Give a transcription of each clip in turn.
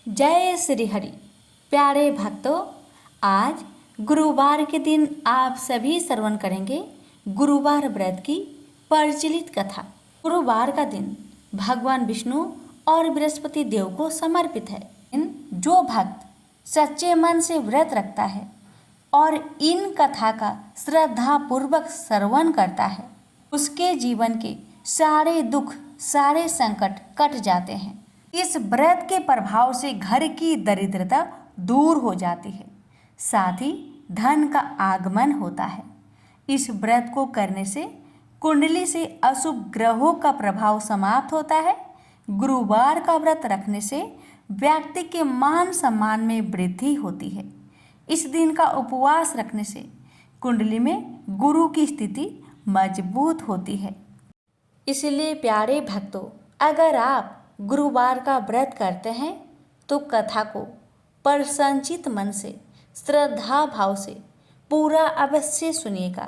जय श्री हरि। प्यारे भक्तों, आज गुरुवार के दिन आप सभी श्रवण करेंगे गुरुवार व्रत की प्रचलित कथा। गुरुवार का दिन भगवान विष्णु और बृहस्पति देव को समर्पित है। जो भक्त सच्चे मन से व्रत रखता है और इन कथा का श्रद्धा पूर्वक श्रवण करता है, उसके जीवन के सारे दुख, सारे संकट कट जाते हैं। इस व्रत के प्रभाव से घर की दरिद्रता दूर हो जाती है, साथ ही धन का आगमन होता है। इस व्रत को करने से कुंडली से अशुभ ग्रहों का प्रभाव समाप्त होता है। गुरुवार का व्रत रखने से व्यक्ति के मान सम्मान में वृद्धि होती है। इस दिन का उपवास रखने से कुंडली में गुरु की स्थिति मजबूत होती है। इसलिए प्यारे भक्तों, अगर आप गुरुवार का व्रत करते हैं तो कथा को प्रसन्नचित मन से, श्रद्धा भाव से पूरा अवश्य सुनिएगा।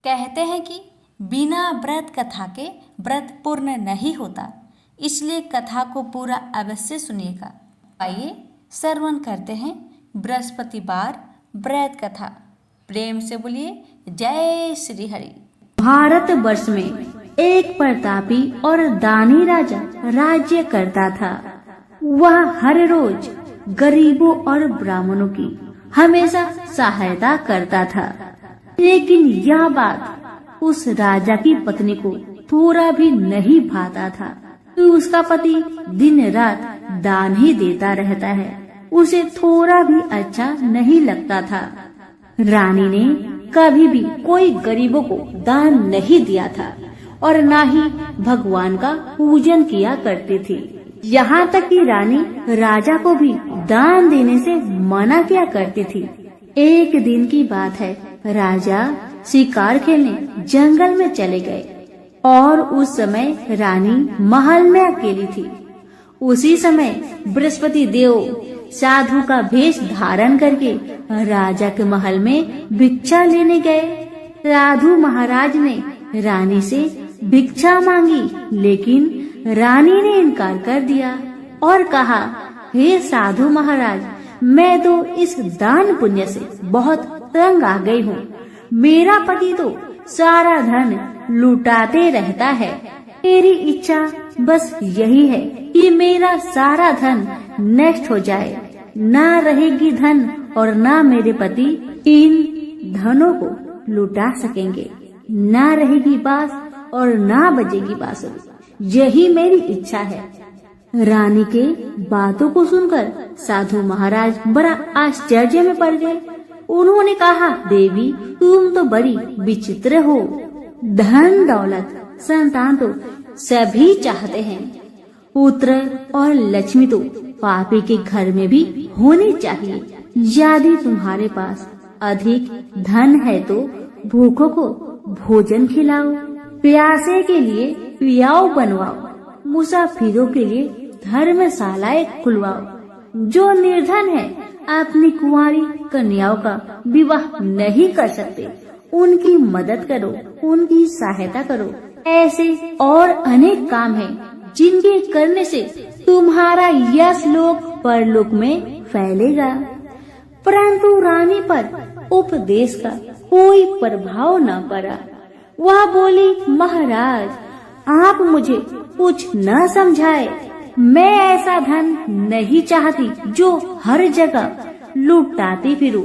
कहते हैं कि बिना व्रत कथा के व्रत पूर्ण नहीं होता, इसलिए कथा को पूरा अवश्य सुनिएगा। आइए श्रवण करते हैं बृहस्पतिवार व्रत कथा। प्रेम से बोलिए जय श्री हरि। भारत वर्ष में एक प्रतापी और दानी राजा राज्य करता था। वह हर रोज गरीबों और ब्राह्मणों की हमेशा सहायता करता था, लेकिन यह बात उस राजा की पत्नी को थोड़ा भी नहीं भाता था। तो उसका पति दिन रात दान ही देता रहता है, उसे थोड़ा भी अच्छा नहीं लगता था। रानी ने कभी भी कोई गरीबों को दान नहीं दिया था और ना ही भगवान का पूजन किया करती थी। यहाँ तक कि रानी राजा को भी दान देने से मना किया करती थी। एक दिन की बात है, राजा शिकार खेलने जंगल में चले गए और उस समय रानी महल में अकेली थी। उसी समय बृहस्पति देव साधु का वेश धारण करके राजा के महल में भिक्षा लेने गए। साधु महाराज ने रानी से भिक्षा मांगी, लेकिन रानी ने इनकार कर दिया और कहा, हे साधु महाराज, मैं तो इस दान पुण्य से बहुत तंग आ गई हूँ। मेरा पति तो सारा धन लुटाते रहता है। मेरी इच्छा बस यही है कि मेरा सारा धन नष्ट हो जाए। ना रहेगी धन और ना मेरे पति इन धनों को लुटा सकेंगे। ना रहेगी बांस और ना बजेगी बांसुरी। यही मेरी इच्छा है। रानी के बातों को सुनकर साधु महाराज बड़ा आश्चर्य में पड़ गए। उन्होंने कहा, देवी, तुम तो बड़ी विचित्र हो। धन दौलत संतान तो सभी चाहते हैं। पुत्र और लक्ष्मी तो पापी के घर में भी होनी चाहिए। यदि तुम्हारे पास अधिक धन है तो भूखों को भोजन खिलाओ, प्यासे के लिए पियाओ बनवाओ, मुसाफिरों के लिए धर्मशालाएं खुलवाओ। जो निर्धन है अपनी कुंवारी कन्याओं का विवाह नहीं कर सकते, उनकी मदद करो, उनकी सहायता करो। ऐसे और अनेक काम हैं जिनके करने से तुम्हारा यश लोक परलोक में फैलेगा। परंतु रानी पर उपदेश का कोई प्रभाव न पड़ा। वह बोली, महाराज, आप मुझे कुछ न समझाए। मैं ऐसा धन नहीं चाहती जो हर जगह लुटाती फिरूं,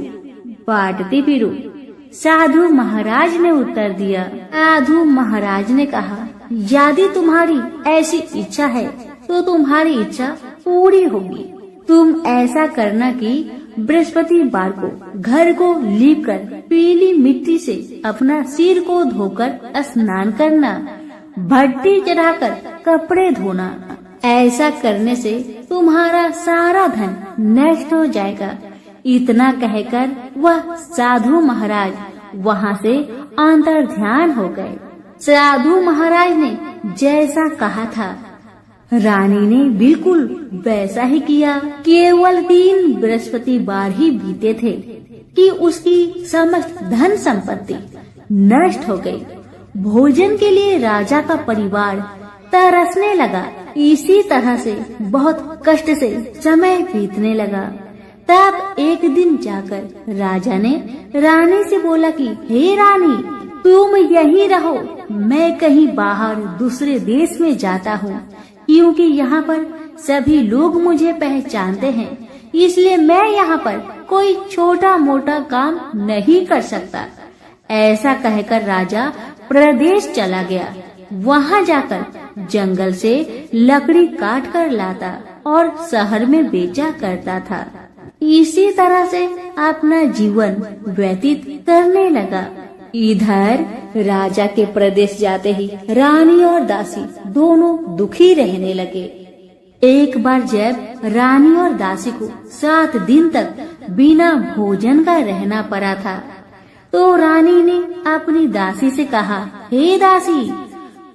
बांटती फिरूं। साधु महाराज ने उत्तर दिया। साधु महाराज ने कहा, यदि तुम्हारी ऐसी इच्छा है तो तुम्हारी इच्छा पूरी होगी। तुम ऐसा करना कि बृहस्पतिवार को घर को लीप कर पीली मिट्टी से अपना सिर को धोकर स्नान करना, भट्टी चढ़ाकर कपड़े धोना। ऐसा करने से तुम्हारा सारा धन नष्ट हो जाएगा। इतना कहकर वह साधु महाराज वहाँ से अंतर ध्यान हो गए। साधु महाराज ने जैसा कहा था, रानी ने बिल्कुल वैसा ही किया। केवल 3 बृहस्पतिवार ही बीते थे कि उसकी समस्त धन संपत्ति नष्ट हो गई। भोजन के लिए राजा का परिवार तरसने लगा। इसी तरह से बहुत कष्ट से समय बीतने लगा। तब एक दिन जाकर राजा ने रानी से बोला कि हे रानी, तुम यहीं रहो, मैं कहीं बाहर दूसरे देश में जाता हूँ, क्योंकि यहाँ पर सभी लोग मुझे पहचानते हैं, इसलिए मैं यहाँ पर कोई छोटा मोटा काम नहीं कर सकता। ऐसा कहकर राजा प्रदेश चला गया। वहाँ जाकर जंगल से लकड़ी काट कर लाता और शहर में बेचा करता था। इसी तरह से अपना जीवन व्यतीत करने लगा। इधर राजा के प्रदेश जाते ही रानी और दासी दोनों दुखी रहने लगे। एक बार जब रानी और दासी को 7 दिन तक बिना भोजन का रहना पड़ा था, तो रानी ने अपनी दासी से कहा, हे दासी,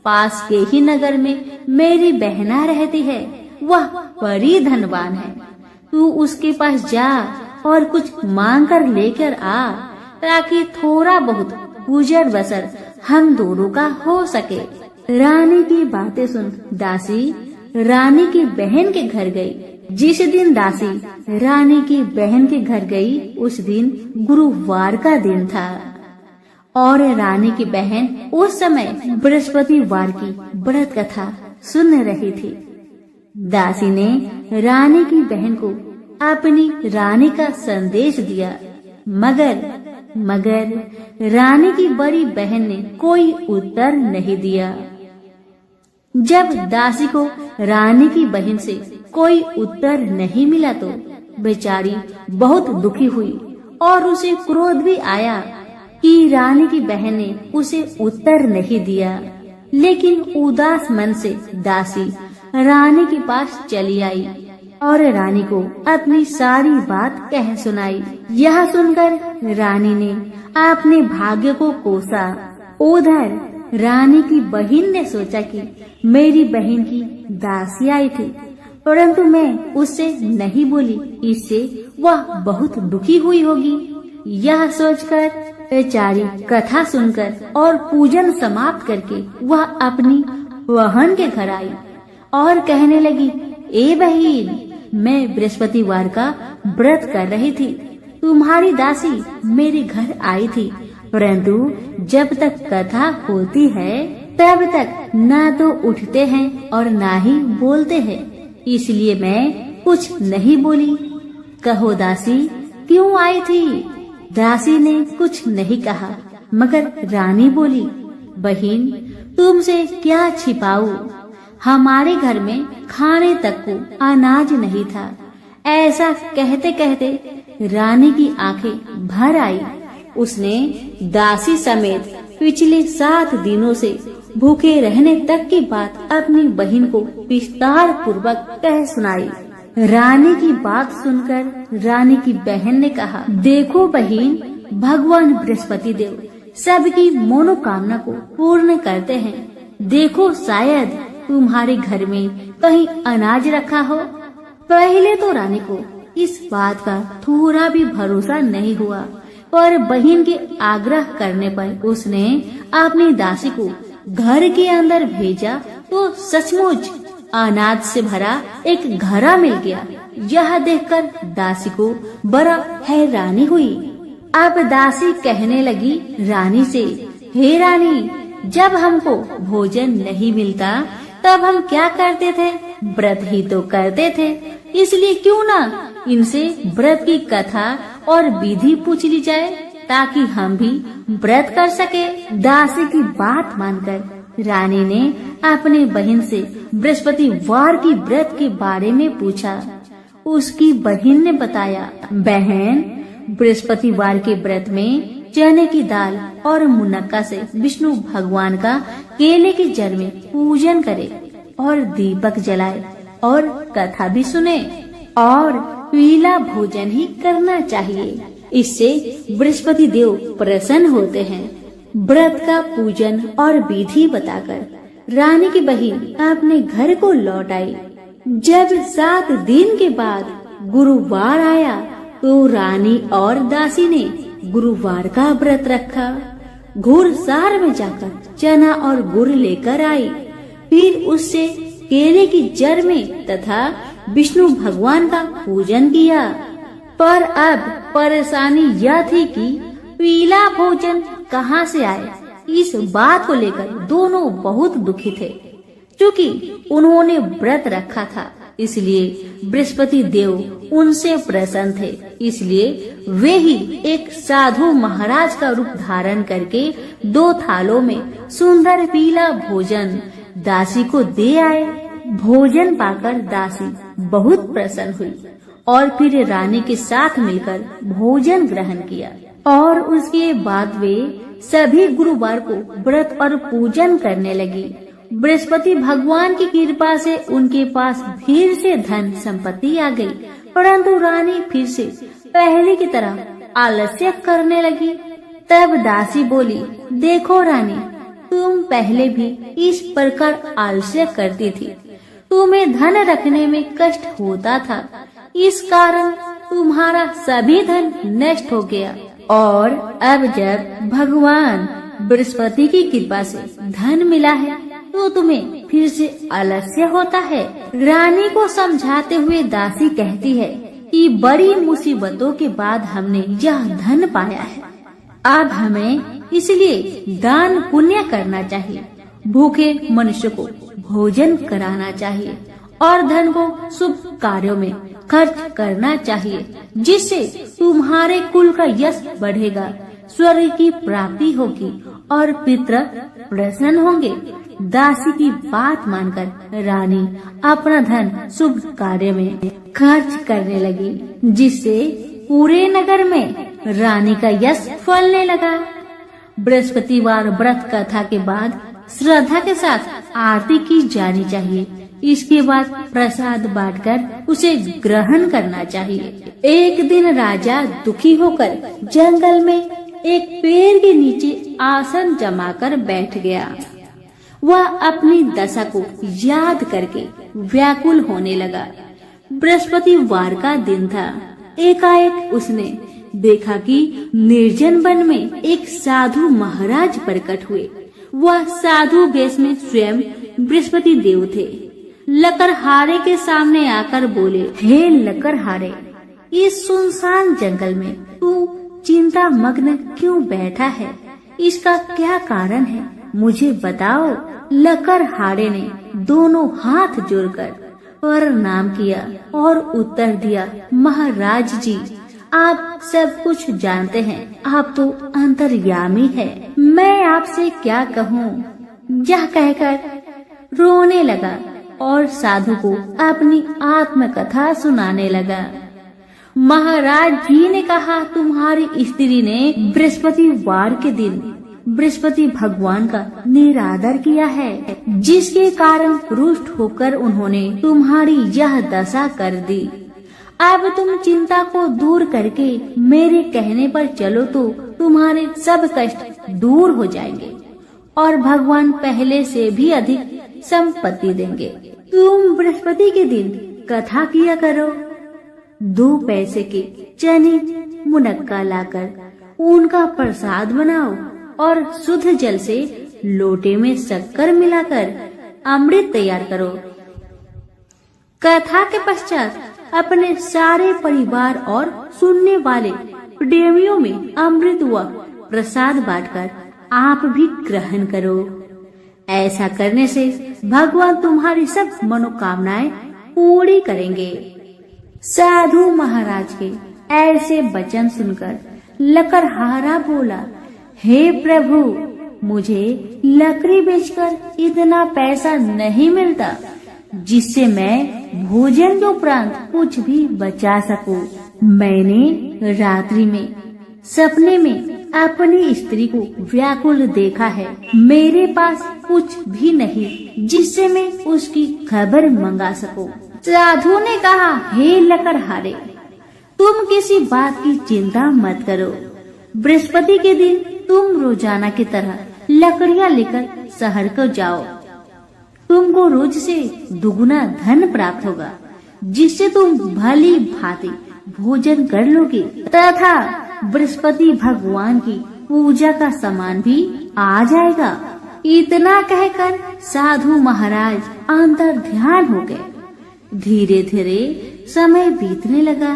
पास के ही नगर में मेरी बहना रहती है, वह बड़ी धनवान है, तू उसके पास जा और कुछ मांग कर लेकर आ, ताकि थोड़ा बहुत गुजर बसर हम दोनों का हो सके। रानी की बातें सुन दासी रानी की बहन के घर गई। जिस दिन दासी रानी की बहन के घर गई, उस दिन गुरुवार का दिन था और रानी की बहन उस समय बृहस्पतिवार की व्रत कथा सुन रही थी। दासी ने रानी की बहन को अपनी रानी का संदेश दिया, मगर रानी की बड़ी बहन ने कोई उत्तर नहीं दिया। जब दासी को रानी की बहन से कोई उत्तर नहीं मिला तो बेचारी बहुत दुखी हुई और उसे क्रोध भी आया कि रानी की बहन ने उसे उत्तर नहीं दिया। लेकिन उदास मन से दासी रानी के पास चली आई और रानी को अपनी सारी बात कह सुनाई। यह सुनकर रानी ने अपने भाग्य को कोसा। उधर रानी की बहन ने सोचा कि मेरी बहन की दासी आई थी, परंतु मैं उससे नहीं बोली, इससे वह बहुत दुखी हुई होगी। यह सोचकर बेचारी कथा सुनकर और पूजन समाप्त करके वह अपनी बहन के घर आई और कहने लगी, ए बहन, मैं बृहस्पतिवार का व्रत कर रही थी, तुम्हारी दासी मेरे घर आई थी, परंतु जब तक कथा होती है तब तक ना तो उठते हैं और ना ही बोलते हैं, इसलिए मैं कुछ नहीं बोली। कहो दासी, क्यों आई थी? दासी ने कुछ नहीं कहा, मगर रानी बोली, बहन, तुमसे क्या छिपाऊं? हमारे घर में खाने तक को अनाज नहीं था। ऐसा कहते कहते रानी की आंखें भर आई। उसने दासी समेत पिछले 7 दिनों से भूखे रहने तक की बात अपनी बहन को विस्तार पूर्वक कह सुनाई। रानी की बात सुनकर रानी की बहन ने कहा, देखो बहन, भगवान बृहस्पति देव सबकी मनोकामना को पूर्ण करते हैं। देखो, शायद तुम्हारे घर में कहीं अनाज रखा हो। पहले तो रानी को इस बात का थोड़ा भी भरोसा नहीं हुआ, पर बहन के आग्रह करने पर उसने अपनी दासी को घर के अंदर भेजा तो सचमुच अनाज से भरा एक घड़ा मिल गया। यह देखकर दासी को बड़ा हैरानी हुई। अब दासी कहने लगी रानी से, हे रानी, जब हमको भोजन नहीं मिलता तब हम क्या करते थे? व्रत ही तो करते थे, इसलिए क्यों ना इनसे व्रत की कथा और विधि पूछ ली जाए, ताकि हम भी व्रत कर सके। दासी की बात मानकर रानी ने अपने बहन से बृहस्पतिवार की व्रत के बारे में पूछा। उसकी बहन ने बताया, बहन, बृहस्पतिवार के व्रत में चने की दाल और मुनक्का से विष्णु भगवान का केले के जड़ में पूजन करे और दीपक जलाए और कथा भी सुने और पीला भोजन ही करना चाहिए। इससे बृहस्पति देव प्रसन्न होते हैं। व्रत का पूजन और विधि बताकर रानी की बहन अपने घर को लौट आई। जब 7 दिन के बाद गुरुवार आया तो रानी और दासी ने गुरुवार का व्रत रखा। घुड़सार में जाकर चना और गुड़ लेकर आई, फिर उससे केले की जड़ में तथा विष्णु भगवान का पूजन किया। पर अब परेशानी यह थी कि पीला भोजन कहाँ से आए। इस बात को लेकर दोनों बहुत दुखी थे। क्योंकि उन्होंने व्रत रखा था, इसलिए बृहस्पति देव उनसे प्रसन्न थे। इसलिए वे ही एक साधु महाराज का रूप धारण करके 2 थालों में सुंदर पीला भोजन दासी को दे आए। भोजन पाकर दासी बहुत प्रसन्न हुई और फिर रानी के साथ मिलकर भोजन ग्रहण किया। और उसके बाद वे सभी गुरुवार को व्रत और पूजन करने लगी। बृहस्पति भगवान की कृपा से उनके पास फिर से धन संपत्ति आ गई, परंतु रानी फिर से पहले की तरह आलस्य करने लगी। तब दासी बोली, देखो रानी, तुम पहले भी इस प्रकार आलस्य करती थी। तुम्हें धन रखने में कष्ट होता था, इस कारण तुम्हारा सभी धन नष्ट हो गया। और अब जब भगवान बृहस्पति की कृपा से धन मिला है तो तुम्हें फिर से आलस्य होता है। रानी को समझाते हुए दासी कहती है कि बड़ी मुसीबतों के बाद हमने यह धन पाया है। अब हमें इसलिए दान पुण्य करना चाहिए, भूखे मनुष्य को भोजन कराना चाहिए और धन को शुभ कार्यों में खर्च करना चाहिए, जिससे तुम्हारे कुल का यश बढ़ेगा, स्वर्ग की प्राप्ति होगी और पितृ प्रसन्न होंगे। दासी की बात मानकर रानी अपना धन शुभ कार्य में खर्च करने लगी, जिससे पूरे नगर में रानी का यश फलने लगा। बृहस्पतिवार व्रत कथा के बाद श्रद्धा के साथ आरती की जानी चाहिए। इसके बाद प्रसाद बांटकर उसे ग्रहण करना चाहिए। एक दिन राजा दुखी होकर जंगल में एक पेड़ के नीचे आसन जमाकर बैठ गया। वह अपनी दशा को याद करके व्याकुल होने लगा। बृहस्पतिवार का दिन था। एकाएक उसने देखा कि निर्जन वन में एक साधु महाराज प्रकट हुए। वह साधु वेश में स्वयं बृहस्पति देव थे। लकड़हारे के सामने आकर बोले, हे लकड़हारे, इस सुनसान जंगल में तू चिंता मग्न क्यों बैठा है? इसका क्या कारण है, मुझे बताओ। लकड़हारे ने दोनों हाथ जोड़कर प्रणाम किया और उत्तर दिया, महाराज जी, आप सब कुछ जानते हैं, आप तो अंतर्यामी है, मैं आपसे क्या कहूँ। यह कहकर रोने लगा और साधु को अपनी आत्मकथा सुनाने लगा। महाराज जी ने कहा, तुम्हारी स्त्री ने बृहस्पतिवार के दिन बृहस्पति भगवान का निरादर किया है, जिसके कारण रुष्ट होकर उन्होंने तुम्हारी यह दशा कर दी। अब तुम चिंता को दूर करके मेरे कहने पर चलो तो तुम्हारे सब कष्ट दूर हो जाएंगे और भगवान पहले से भी अधिक संपत्ति देंगे। तुम बृहस्पति के दिन कथा किया करो। 2 पैसे के चने मुनक्का लाकर उनका प्रसाद बनाओ और शुद्ध जल से लोटे में शक्कर मिलाकर अमृत तैयार करो। कथा के पश्चात अपने सारे परिवार और सुनने वाले प्रेमियों में अमृत व प्रसाद बांटकर आप भी ग्रहण करो। ऐसा करने से भगवान तुम्हारी सब मनोकामनाएं पूरी करेंगे। साधु महाराज के ऐसे वचन सुनकर लकड़हारा बोला, हे प्रभु, मुझे लकड़ी बेचकर इतना पैसा नहीं मिलता जिससे मैं भोजन के उपरांत कुछ भी बचा सकूं। मैंने रात्रि में सपने में अपनी स्त्री को व्याकुल देखा है। मेरे पास कुछ भी नहीं जिससे मैं उसकी खबर मंगा सकूं। साधु ने कहा, हे लकड़हारे, तुम किसी बात की चिंता मत करो। बृहस्पति के दिन तुम रोजाना की तरह लकड़ियां लेकर शहर को जाओ। तुमको रोज से दुगुना धन प्राप्त होगा, जिससे तुम भली भांति भोजन कर लोगे तथा बृहस्पति भगवान की पूजा का सामान भी आ जाएगा। इतना कहकर साधु महाराज अंतर ध्यान हो गए। धीरे धीरे समय बीतने लगा,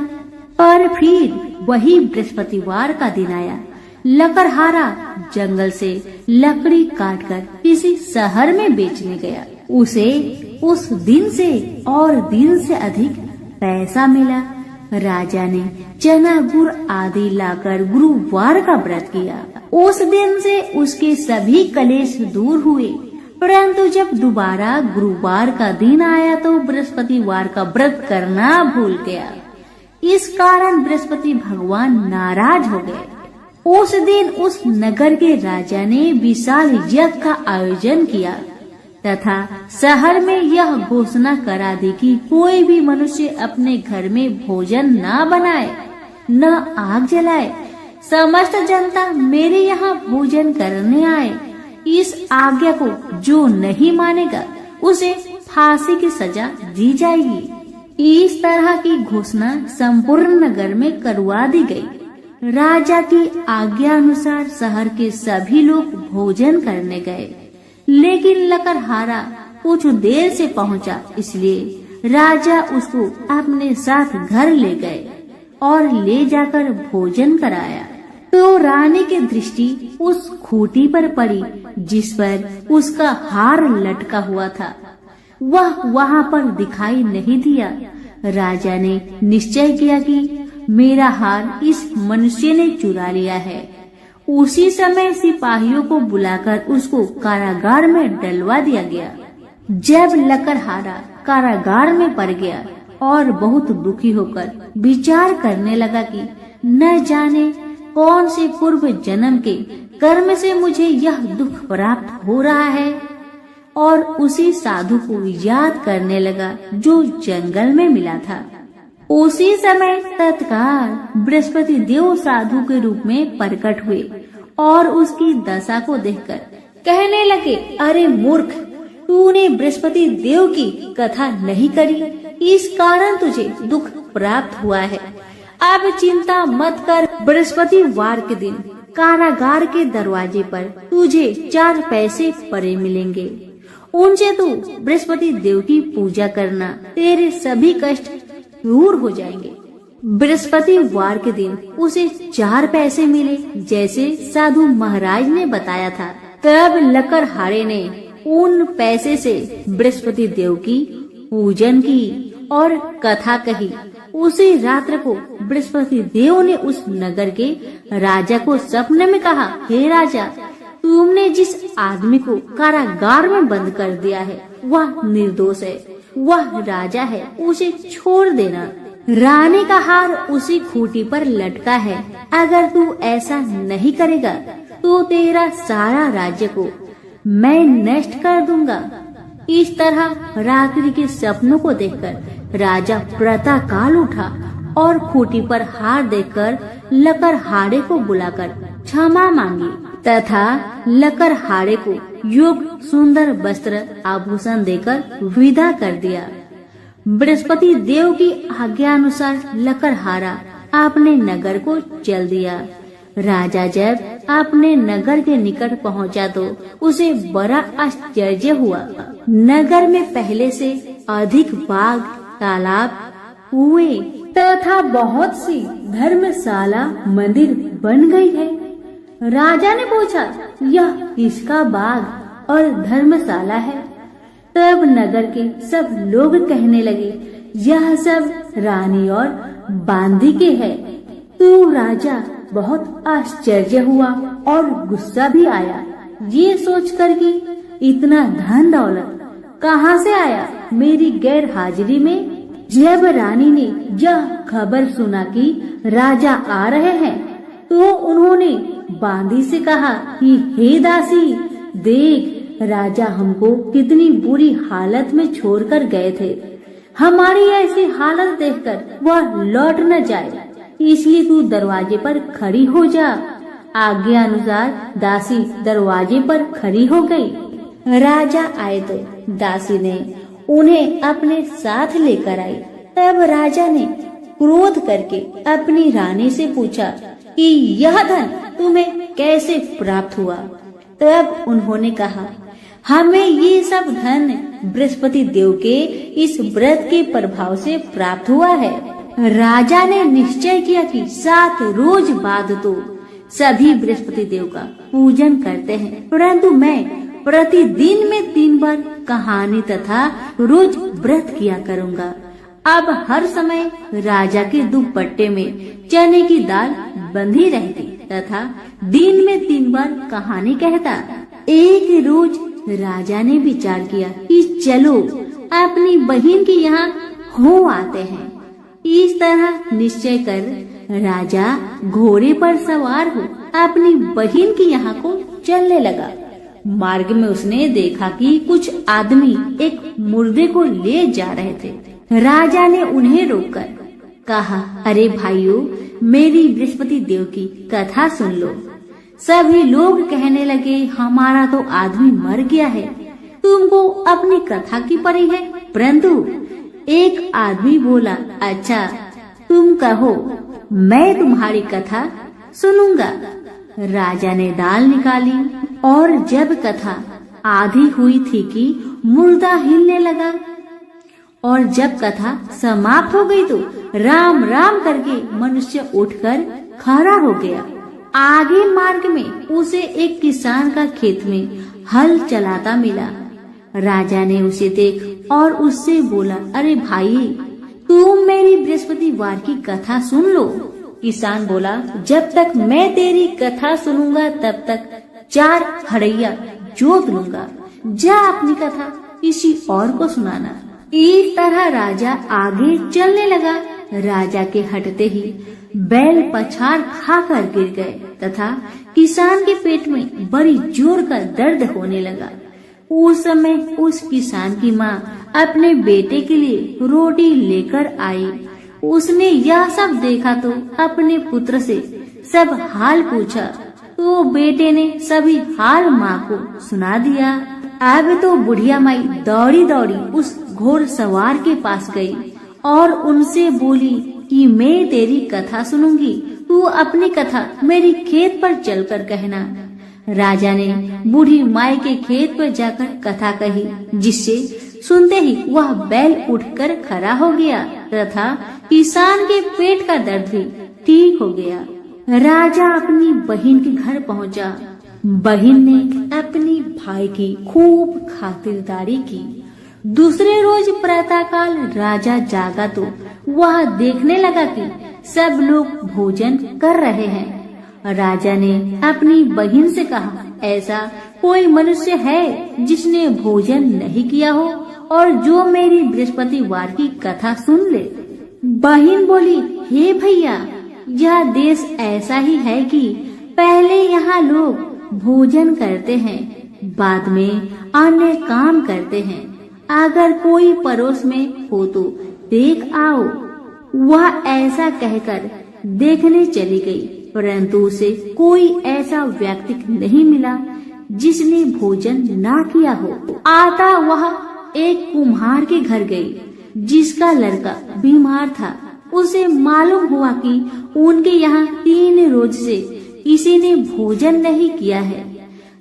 पर फिर वही बृहस्पतिवार का दिन आया। लकड़हारा जंगल से लकड़ी काटकर किसी शहर में बेचने गया। उसे उस दिन से और दिन से अधिक पैसा मिला। राजा ने चना गुड़ आदि लाकर गुरुवार का व्रत किया। उस दिन से उसके सभी कलेश दूर हुए। परंतु जब दोबारा गुरुवार का दिन आया तो बृहस्पतिवार का व्रत करना भूल गया। इस कारण बृहस्पति भगवान नाराज हो गए। उस दिन उस नगर के राजा ने विशाल यज्ञ का आयोजन किया तथा शहर में यह घोषणा करा दी कि कोई भी मनुष्य अपने घर में भोजन न बनाए, न आग जलाए। समस्त जनता मेरे यहाँ भोजन करने आए। इस आज्ञा को जो नहीं मानेगा उसे फांसी की सजा दी जाएगी। इस तरह की घोषणा संपूर्ण नगर में करवा दी गई। राजा की आज्ञा अनुसार शहर के सभी लोग भोजन करने गए, लेकिन लकड़हारा कुछ देर से पहुंचा, इसलिए राजा उसको अपने साथ घर ले गए और ले जाकर भोजन कराया। तो रानी की दृष्टि उस खूंटी पर पड़ी जिस पर उसका हार लटका हुआ था। वह वहां पर दिखाई नहीं दिया। राजा ने निश्चय किया कि मेरा हार इस मनुष्य ने चुरा लिया है। उसी समय सिपाहियों को बुलाकर उसको कारागार में डलवा दिया गया। जब लकड़हारा कारागार में पड़ गया और बहुत दुखी होकर विचार करने लगा कि न जाने कौन से पूर्व जन्म के कर्म से मुझे यह दुख प्राप्त हो रहा है, और उसी साधु को याद करने लगा जो जंगल में मिला था। उसी समय तत्काल बृहस्पति देव साधु के रूप में प्रकट हुए और उसकी दशा को देखकर कहने लगे, अरे मूर्ख, तूने बृहस्पति देव की कथा नहीं करी, इस कारण तुझे दुख प्राप्त हुआ है। अब चिंता मत कर, बृहस्पतिवार के दिन कारागार के दरवाजे पर तुझे 4 पैसे पड़े मिलेंगे। उनसे तू बृहस्पति देव की पूजा करना, तेरे सभी कष्ट दूर हो जाएंगे। बृहस्पतिवार के दिन उसे 4 पैसे मिले, जैसे साधु महाराज ने बताया था। तब लकड़हारे ने उन पैसे से बृहस्पति देव की पूजन की और कथा कही। उसी रात्र को बृहस्पति देव ने उस नगर के राजा को सपने में कहा, हे राजा, तुमने जिस आदमी को कारागार में बंद कर दिया है वह निर्दोष है, वह राजा है, उसे छोड़ देना। रानी का हार उसी खूंटी पर लटका है। अगर तू ऐसा नहीं करेगा तो तेरा सारा राज्य को मैं नष्ट कर दूंगा। इस तरह रात्रि के सपनों को देखकर राजा प्रातः काल उठा और खूंटी पर हार देखकर लकड़हारे को बुलाकर क्षमा मांगी तथा लकड़हारे को योग्य सुंदर वस्त्र आभूषण देकर विदा कर दिया। बृहस्पति देव की आज्ञा अनुसार लकड़हारा अपने नगर को चल दिया। राजा जब अपने नगर के निकट पहुंचा तो उसे बड़ा आश्चर्य हुआ। नगर में पहले से अधिक बाग, तालाब, कुएं तथा बहुत सी धर्मशाला, मंदिर बन गई है। राजा ने पूछा, यह किसका बाग और धर्मशाला है? तब नगर के सब लोग कहने लगे, यह सब रानी और बांदी के है। तो राजा बहुत आश्चर्य हुआ और गुस्सा भी आया, ये सोचकर कि इतना धन दौलत कहाँ से आया मेरी गैर हाजिरी में। जब रानी ने यह खबर सुना कि राजा आ रहे हैं तो उन्होंने बांदी से कहा कि हे दासी, देख, राजा हमको कितनी बुरी हालत में छोड़कर गए थे। हमारी ऐसी हालत देखकर वह लौट न जाए, इसलिए तू दरवाजे पर खड़ी हो जा। आज्ञा अनुसार दासी दरवाजे पर खड़ी हो गई। राजा आए तो दासी ने उन्हें अपने साथ लेकर आई। तब राजा ने क्रोध करके अपनी रानी से पूछा कि यह धन तुम्हें कैसे प्राप्त हुआ? तब उन्होंने कहा, हमें ये सब धन बृहस्पति देव के इस व्रत के प्रभाव से प्राप्त हुआ है। राजा ने निश्चय किया कि 7 रोज बाद तो सभी बृहस्पति देव का पूजन करते हैं, परंतु मैं प्रतिदिन में 3 बार कहानी तथा रोज व्रत किया करूँगा। अब हर समय राजा के दुपट्टे में चने की दाल बंधी रहती तथा दिन में 3 बार कहानी कहता। एक रोज राजा ने विचार किया कि चलो अपनी बहन के यहाँ हो आते हैं। इस तरह निश्चय कर राजा घोड़े पर सवार हो अपनी बहन के यहाँ को चलने लगा। मार्ग में उसने देखा कि कुछ आदमी एक मुर्दे को ले जा रहे थे। राजा ने उन्हें रोककर कहा, अरे भाइयों, मेरी बृहस्पति देव की कथा सुन लो। सभी लोग कहने लगे, हमारा तो आदमी मर गया है, तुमको अपनी कथा की पड़ी है। परंतु एक आदमी बोला, अच्छा तुम कहो, मैं तुम्हारी कथा सुनूंगा। राजा ने दाल निकाली और जब कथा आधी हुई थी कि मुर्दा हिलने लगा और जब कथा समाप्त हो गई तो राम राम करके मनुष्य उठकर खड़ा हो गया। आगे मार्ग में उसे एक किसान का खेत में हल चलाता मिला। राजा ने उसे देख और उससे बोला, अरे भाई, तुम मेरी बृहस्पतिवार की कथा सुन लो। किसान बोला, जब तक मैं तेरी कथा सुनूंगा तब तक 4 हड़ैया जोत लूंगा। जा अपनी कथा किसी और को सुनाना। इस तरह राजा आगे चलने लगा। राजा के हटते ही बैल पछाड़ खाकर गिर गए तथा किसान के पेट में बड़ी जोर का दर्द होने लगा। उस समय उस किसान की माँ अपने बेटे के लिए रोटी लेकर आई। उसने यह सब देखा तो अपने पुत्र से सब हाल पूछा, तो बेटे ने सभी हाल माँ को सुना दिया। अब तो बुढ़िया माई दौड़ी दौड़ी उस घोड़ सवार के पास गई और उनसे बोली कि मैं तेरी कथा सुनूंगी, तू अपनी कथा मेरी खेत पर चलकर कहना। राजा ने बूढ़ी माई के खेत पर जाकर कथा कही, जिससे सुनते ही वह बैल उठकर खड़ा हो गया तथा किसान के पेट का दर्द भी ठीक हो गया। राजा अपनी बहन के घर पहुंचा। बहन ने अपनी भाई की खूब खातिरदारी की। दूसरे रोज प्रातःकाल राजा जागा तो वह देखने लगा कि सब लोग भोजन कर रहे हैं। राजा ने अपनी बहन से कहा, ऐसा कोई मनुष्य है जिसने भोजन नहीं किया हो और जो मेरी बृहस्पतिवार की कथा सुन ले। बहन बोली, हे भैया, यह देश ऐसा ही है कि पहले यहाँ लोग भोजन करते हैं, बाद में अन्य काम करते हैं। अगर कोई पड़ोस में हो तो देख आओ। वह ऐसा कहकर देखने चली गई, परंतु उसे कोई ऐसा व्यक्ति नहीं मिला जिसने भोजन ना किया हो। आता वह एक कुम्हार के घर गई, जिसका लड़का बीमार था। उसे मालूम हुआ कि उनके यहाँ 3 रोज से किसी ने भोजन नहीं किया है।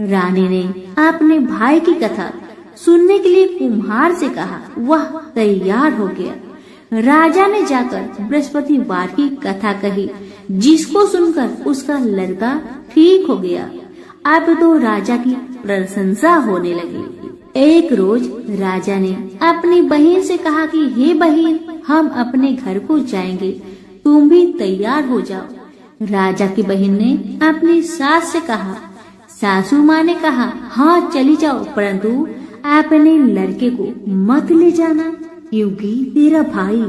रानी ने अपने भाई की कथा सुनने के लिए कुम्हार से कहा। वह तैयार हो गया। राजा ने जाकर बृहस्पतिवार की कथा कही, जिसको सुनकर उसका लड़का ठीक हो गया। अब तो राजा की प्रशंसा होने लगी। एक रोज राजा ने अपनी बहन से कहा कि हे बहन, हम अपने घर को जाएंगे, तुम भी तैयार हो जाओ। राजा की बहन ने अपनी सास से कहा। सासू माँ ने कहा, हाँ चली जाओ, परंतु अपने लड़के को मत ले जाना, क्योंकि तेरा भाई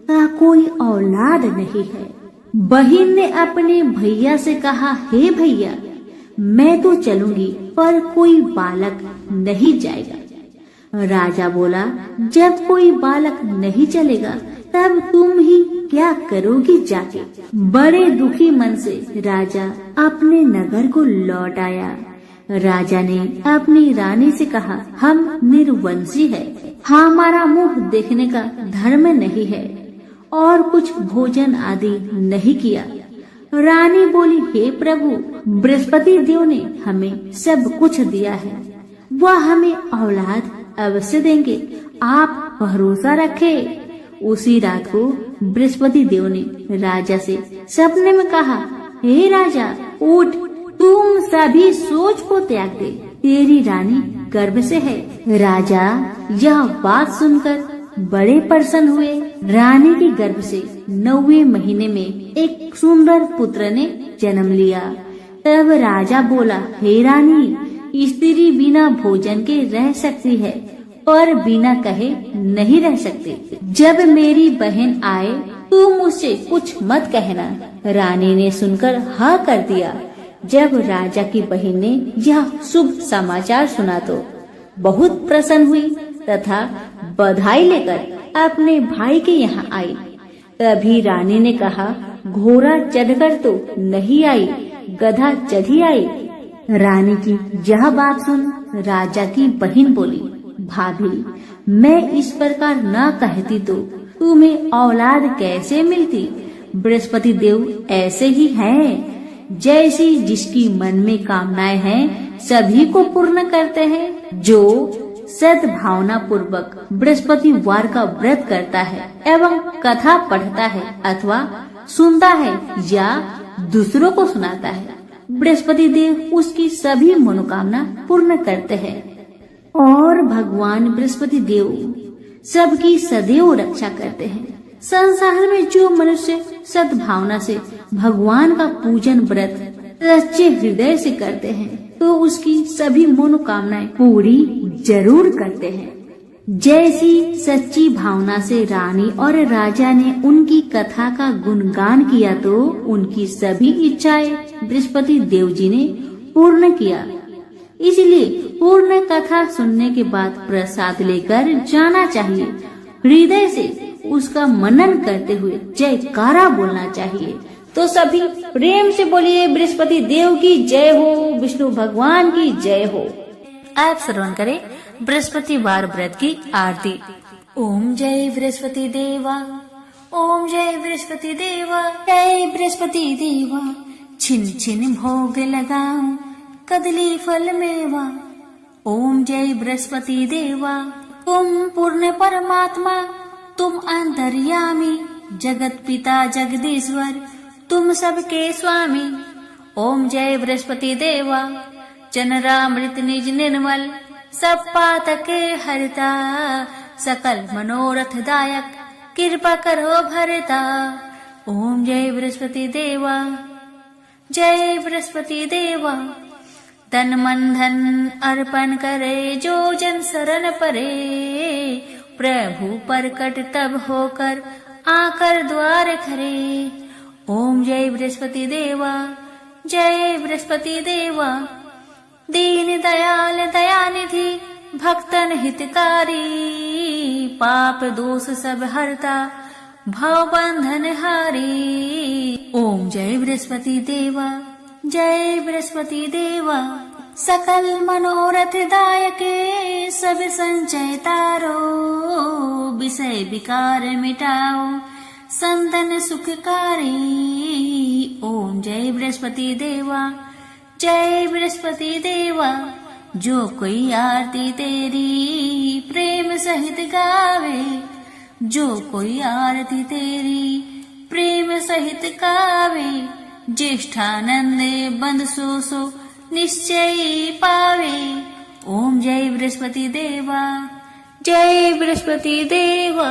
का कोई औलाद नहीं है। बहन ने अपने भैया से कहा, हे भैया, मैं तो चलूंगी पर कोई बालक नहीं जाएगा। राजा बोला, जब कोई बालक नहीं चलेगा तब तुम ही क्या करोगी जाके। बड़े दुखी मन से राजा अपने नगर को लौट आया। राजा ने अपनी रानी से कहा, हम निर्वंशी है, हमारा मुंह देखने का धर्म नहीं है और कुछ भोजन आदि नहीं किया। रानी बोली, हे प्रभु, बृहस्पति देव ने हमें सब कुछ दिया है, वह हमें औलाद अवश्य देंगे, आप भरोसा रखें। उसी रात को बृहस्पति देव ने राजा से सपने में कहा, हे राजा उठ, तुम सभी सोच को त्याग दे, तेरी रानी गर्भ से है। राजा यह बात सुनकर बड़े प्रसन्न हुए। रानी के गर्भ से 9वें महीने में एक सुंदर पुत्र ने जन्म लिया। तब राजा बोला, हे रानी, स्त्री बिना भोजन के रह सकती है और बिना कहे नहीं रह सकती। जब मेरी बहन आए तुम मुझसे कुछ मत कहना। रानी ने सुनकर हाँ कर दिया। जब राजा की बहन ने यह शुभ समाचार सुना तो बहुत प्रसन्न हुई तथा बधाई लेकर अपने भाई के यहाँ आई। तभी रानी ने कहा, घोड़ा चढ़कर तो नहीं आई, गधा चढ़ी आई। रानी की यह बात सुन राजा की बहन बोली, भाभी, मैं इस प्रकार न कहती तो तुम्हें औलाद कैसे मिलती। बृहस्पति देव ऐसे ही हैं, जैसी जिसकी मन में कामनाएं हैं सभी को पूर्ण करते हैं। जो सद्भावना पूर्वक बृहस्पतिवार का व्रत करता है एवं कथा पढ़ता है अथवा सुनता है या दूसरों को सुनाता है, बृहस्पति देव उसकी सभी मनोकामना पूर्ण करते हैं। और भगवान बृहस्पति देव सबकी सदैव रक्षा करते हैं। संसार में जो मनुष्य सद्भावना से भगवान का पूजन व्रत सच्चे हृदय से करते हैं तो उसकी सभी मनोकामनाएं पूरी जरूर करते हैं। जैसी सच्ची भावना से रानी और राजा ने उनकी कथा का गुणगान किया तो उनकी सभी इच्छाएं बृहस्पति देव जी ने पूर्ण किया। इसलिए पूर्ण कथा सुनने के बाद प्रसाद लेकर जाना चाहिए। हृदय से उसका मनन करते हुए जयकारा बोलना चाहिए। तो सभी प्रेम से बोलिए, बृहस्पति देव की जय हो, विष्णु भगवान की जय हो। आप श्रवण करें बृहस्पतिवार व्रत की आरती। ओम जय बृहस्पति देवा, ओम जय बृहस्पति देवा, जय बृहस्पति देवा। छिन छिन भोग लगाऊं कदली फल मेवा। ओम जय बृहस्पति देवा, तुम पूर्ण परमात्मा, तुम अंतर्यामी, जगत पिता जगदीश्वर, तुम सबके स्वामी। ओम जय बृहस्पति देवा, चनरामृत निज निर्मल, सब पातके हरता, सकल मनोरथ दायक, कृपा करो भरता। ओम जय बृहस्पति देवा, जय बृहस्पति देवा। तन मन धन अर्पण करे जो जन शरण परे, प्रभु प्रकट तब होकर आकर द्वार खरे। ओम जय बृहस्पति देवा, जय बृहस्पति देवा। दीन दयाल दयानिधि, भक्तन हितकारी, पाप दोष सब हरता, भव बंधन हारी। ओम जय बृहस्पति देवा, जय बृहस्पति देवा। सकल मनोरथ दायके, सब संचय तारो, विषय विकार मिटाओ, संतन सुखकारी। ओम जय बृहस्पति देवा, जय बृहस्पति देवा। जो कोई आरती तेरी प्रेम सहित गावे, जो कोई आरती तेरी प्रेम सहित गावे, ज्येष्ठानंदे बंद सो निश्चय पावे। ओम जय बृहस्पति देवा, जय बृहस्पति देवा।